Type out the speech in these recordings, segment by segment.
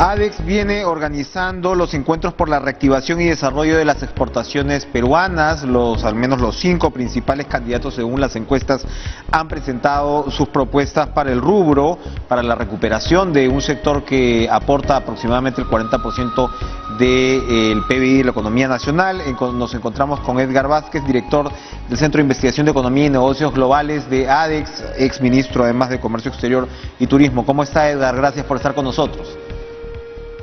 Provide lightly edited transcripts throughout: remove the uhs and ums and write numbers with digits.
ADEX viene organizando los encuentros por la reactivación y desarrollo de las exportaciones peruanas. Al menos los 5 principales candidatos, según las encuestas, han presentado sus propuestas para el rubro, para la recuperación de un sector que aporta aproximadamente el 40% del PBI de la economía nacional. Nos encontramos con Edgar Vázquez, director del Centro de Investigación de Economía y Negocios Globales de ADEX, exministro además de Comercio Exterior y Turismo. ¿Cómo está, Edgar? Gracias por estar con nosotros.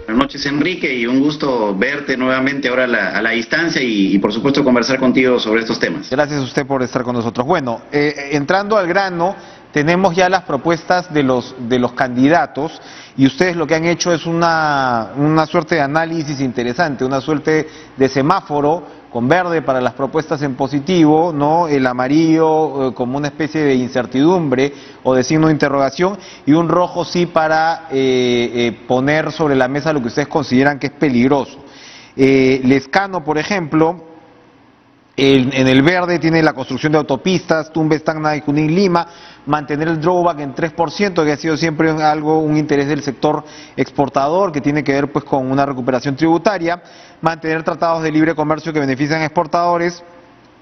Buenas noches, Enrique, y un gusto verte nuevamente ahora a la distancia y por supuesto conversar contigo sobre estos temas. Gracias a usted por estar con nosotros. Bueno, entrando al grano, tenemos ya las propuestas de los candidatos y ustedes lo que han hecho es una suerte de análisis interesante, una suerte de semáforo con verde para las propuestas en positivo, ¿no? El amarillo como una especie de incertidumbre o de signo de interrogación, y un rojo sí para poner sobre la mesa lo que ustedes consideran que es peligroso. Lescano, por ejemplo, en el verde tiene la construcción de autopistas, Tumbes, Tacna y Junín, Lima, mantener el drawback en 3%, que ha sido siempre un interés del sector exportador, que tiene que ver pues con una recuperación tributaria, mantener tratados de libre comercio que benefician a exportadores,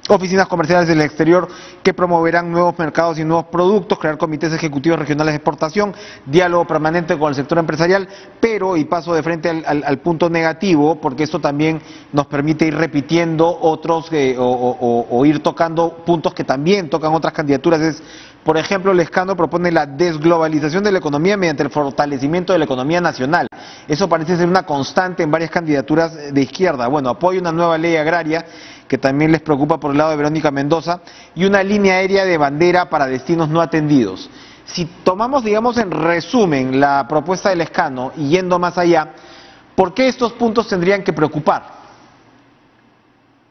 oficinas comerciales del exterior que promoverán nuevos mercados y nuevos productos, crear comités ejecutivos regionales de exportación, diálogo permanente con el sector empresarial, pero, y paso de frente al punto negativo, porque esto también nos permite ir repitiendo otros o ir tocando puntos que también tocan otras candidaturas, es, por ejemplo, Lescano propone la desglobalización de la economía mediante el fortalecimiento de la economía nacional. Eso parece ser una constante en varias candidaturas de izquierda. Bueno, apoya una nueva ley agraria, que también les preocupa por el lado de Verónica Mendoza, y una línea aérea de bandera para destinos no atendidos. Si tomamos, digamos, en resumen la propuesta de Lescano y yendo más allá, ¿por qué estos puntos tendrían que preocupar?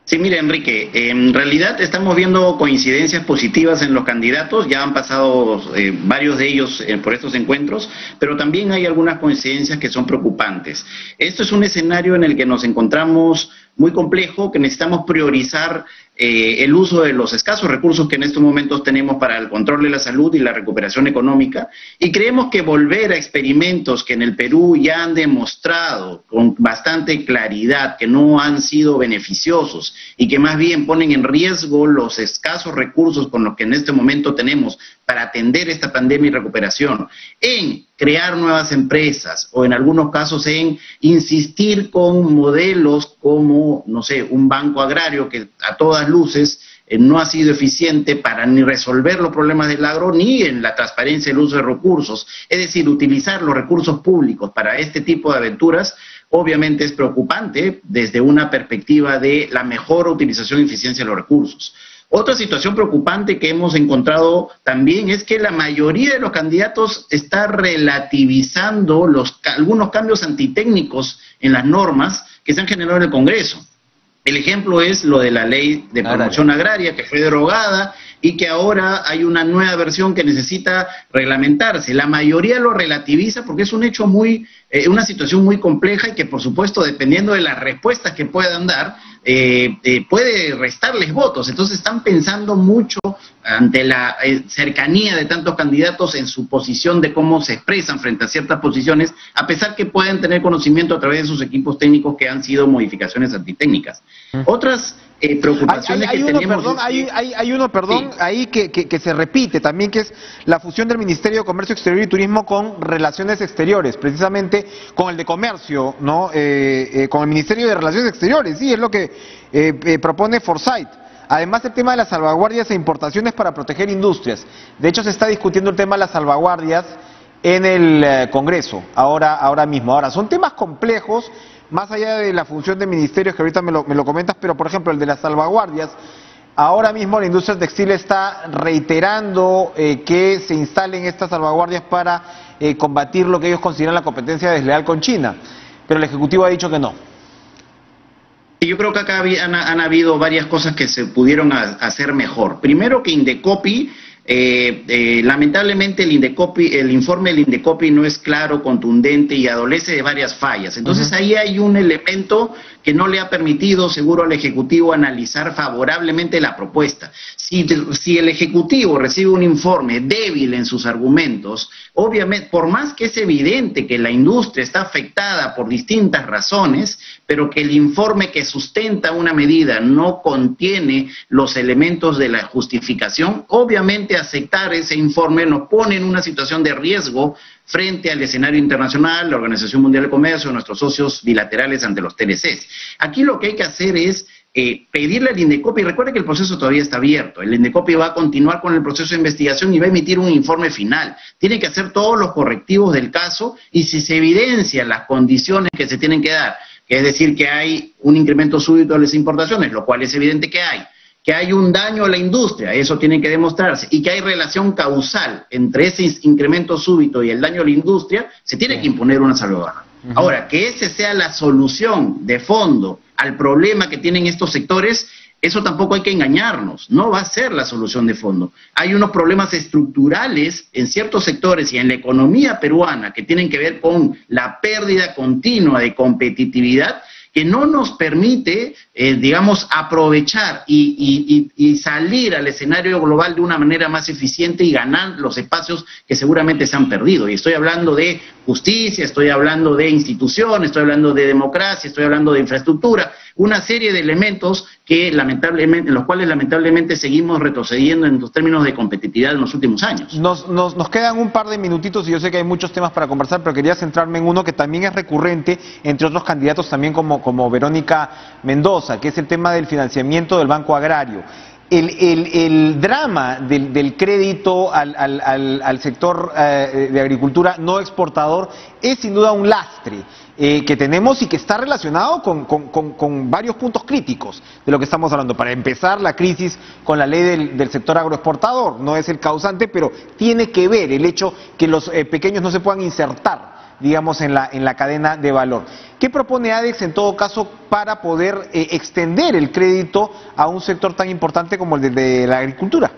Sí, mira, Enrique, en realidad estamos viendo coincidencias positivas en los candidatos, ya han pasado varios de ellos por estos encuentros, pero también hay algunas coincidencias que son preocupantes. Esto es un escenario en el que nos encontramos muy complejo, que necesitamos priorizar el uso de los escasos recursos que en estos momentos tenemos para el control de la salud y la recuperación económica, y creemos que volver a experimentos que en el Perú ya han demostrado con bastante claridad que no han sido beneficiosos y que más bien ponen en riesgo los escasos recursos con los que en este momento tenemos para atender esta pandemia y recuperación, en crear nuevas empresas o en algunos casos en insistir con modelos como, no sé, un banco agrario que a todas luces no ha sido eficiente para ni resolver los problemas del agro ni en la transparencia del uso de recursos. Es decir, utilizar los recursos públicos para este tipo de aventuras obviamente es preocupante desde una perspectiva de la mejor utilización y eficiencia de los recursos. Otra situación preocupante que hemos encontrado también es que la mayoría de los candidatos está relativizando algunos cambios antitécnicos en las normas que se han generado en el Congreso. El ejemplo es lo de la ley de promoción agraria, que fue derogada y que ahora hay una nueva versión que necesita reglamentarse. La mayoría lo relativiza porque es un hecho una situación muy compleja y que, por supuesto, dependiendo de las respuestas que puedan dar, puede restarles votos. Entonces están pensando mucho ante la cercanía de tantos candidatos en su posición de cómo se expresan frente a ciertas posiciones, a pesar que pueden tener conocimiento a través de sus equipos técnicos que han sido modificaciones antitécnicas. Otras preocupaciones que tenemos... Hay uno, perdón, sí, ahí que se repite también, que es la fusión del Ministerio de Comercio Exterior y Turismo con Relaciones Exteriores, precisamente con el de Comercio, ¿no? Con el Ministerio de Relaciones Exteriores, sí, es lo que propone Forsyth. Además, el tema de las salvaguardias e importaciones para proteger industrias. De hecho, se está discutiendo el tema de las salvaguardias en el Congreso, ahora mismo. Ahora, son temas complejos, más allá de la función de ministerios, que ahorita me lo comentas, pero por ejemplo, el de las salvaguardias, ahora mismo la industria textil está reiterando que se instalen estas salvaguardias para combatir lo que ellos consideran la competencia desleal con China, pero el Ejecutivo ha dicho que no. Yo creo que acá han habido varias cosas que se pudieron hacer mejor. Primero, que Indecopi, lamentablemente el informe del Indecopi no es claro, contundente y adolece de varias fallas. Entonces ahí hay un elemento que no le ha permitido, seguro, al Ejecutivo analizar favorablemente la propuesta. Si el Ejecutivo recibe un informe débil en sus argumentos, obviamente, por más que es evidente que la industria está afectada por distintas razones, pero que el informe que sustenta una medida no contiene los elementos de la justificación, obviamente aceptar ese informe nos pone en una situación de riesgo frente al escenario internacional, la Organización Mundial de Comercio, nuestros socios bilaterales ante los TLCs. Aquí lo que hay que hacer es pedirle al INDECOPI, recuerde que el proceso todavía está abierto, el INDECOPI va a continuar con el proceso de investigación y va a emitir un informe final. Tiene que hacer todos los correctivos del caso y si se evidencian las condiciones que se tienen que dar, que es decir, que hay un incremento súbito de las importaciones, lo cual es evidente que hay un daño a la industria, eso tiene que demostrarse, y que hay relación causal entre ese incremento súbito y el daño a la industria, se tiene que imponer una salvaguarda. Ahora, que esa sea la solución de fondo al problema que tienen estos sectores, eso tampoco hay que engañarnos, no va a ser la solución de fondo. Hay unos problemas estructurales en ciertos sectores y en la economía peruana que tienen que ver con la pérdida continua de competitividad que no nos permite, digamos, aprovechar y salir al escenario global de una manera más eficiente y ganar los espacios que seguramente se han perdido. Y estoy hablando de justicia, estoy hablando de instituciones, estoy hablando de democracia, estoy hablando de infraestructura, una serie de elementos que lamentablemente, en los cuales lamentablemente seguimos retrocediendo en los términos de competitividad en los últimos años. Nos quedan un par de minutitos y yo sé que hay muchos temas para conversar, pero quería centrarme en uno que también es recurrente, entre otros candidatos también como Verónica Mendoza, que es el tema del financiamiento del Banco Agrario. El drama del crédito al sector de agricultura no exportador es sin duda un lastre que tenemos y que está relacionado con varios puntos críticos de lo que estamos hablando. Para empezar, la crisis con la ley del sector agroexportador no es el causante, pero tiene que ver el hecho que los pequeños no se puedan insertar, digamos, en la cadena de valor. ¿Qué propone ADEX en todo caso para poder extender el crédito a un sector tan importante como el de la agricultura?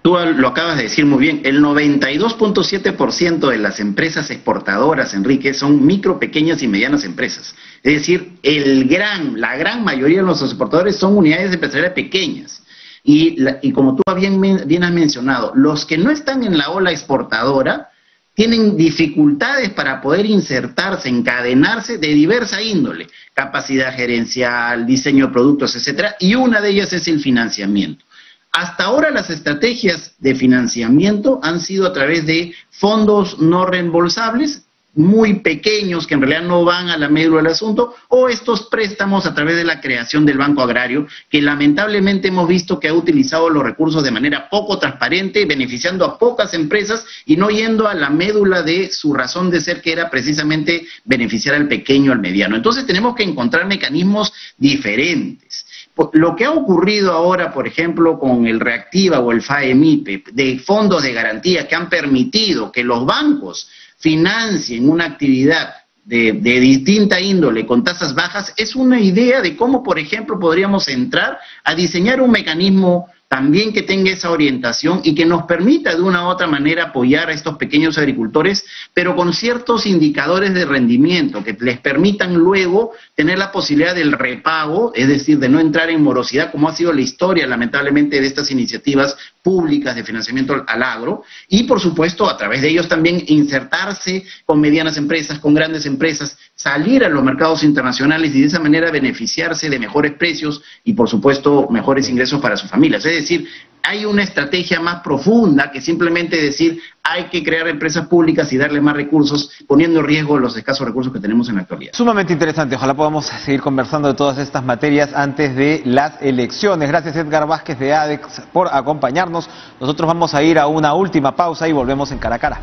Tú lo acabas de decir muy bien, el 92.7% de las empresas exportadoras, Enrique, son micro, pequeñas y medianas empresas. Es decir, la gran mayoría de los exportadores son unidades empresariales pequeñas. Y como tú bien has mencionado, los que no están en la ola exportadora tienen dificultades para poder insertarse, encadenarse de diversa índole, capacidad gerencial, diseño de productos, etcétera, y una de ellas es el financiamiento. Hasta ahora las estrategias de financiamiento han sido a través de fondos no reembolsables, muy pequeños que en realidad no van a la médula del asunto, o estos préstamos a través de la creación del Banco Agrario, que lamentablemente hemos visto que ha utilizado los recursos de manera poco transparente, beneficiando a pocas empresas y no yendo a la médula de su razón de ser, que era precisamente beneficiar al pequeño, al mediano. Entonces tenemos que encontrar mecanismos diferentes. Lo que ha ocurrido ahora, por ejemplo, con el Reactiva o el FAEMIPE, de fondos de garantía que han permitido que los bancos financien una actividad de distinta índole con tasas bajas, es una idea de cómo, por ejemplo, podríamos entrar a diseñar un mecanismo también que tenga esa orientación y que nos permita de una u otra manera apoyar a estos pequeños agricultores, pero con ciertos indicadores de rendimiento que les permitan luego tener la posibilidad del repago, es decir, de no entrar en morosidad, como ha sido la historia, lamentablemente, de estas iniciativas públicas de financiamiento al agro, y por supuesto, a través de ellos también insertarse con medianas empresas, con grandes empresas, salir a los mercados internacionales y de esa manera beneficiarse de mejores precios y, por supuesto, mejores ingresos para sus familias. Es decir, hay una estrategia más profunda que simplemente decir hay que crear empresas públicas y darle más recursos, poniendo en riesgo los escasos recursos que tenemos en la actualidad. Sumamente interesante, ojalá podamos seguir conversando de todas estas materias antes de las elecciones. Gracias, Edgar Vázquez de ADEX, por acompañarnos. Nosotros vamos a ir a una última pausa y volvemos en Cara a Cara.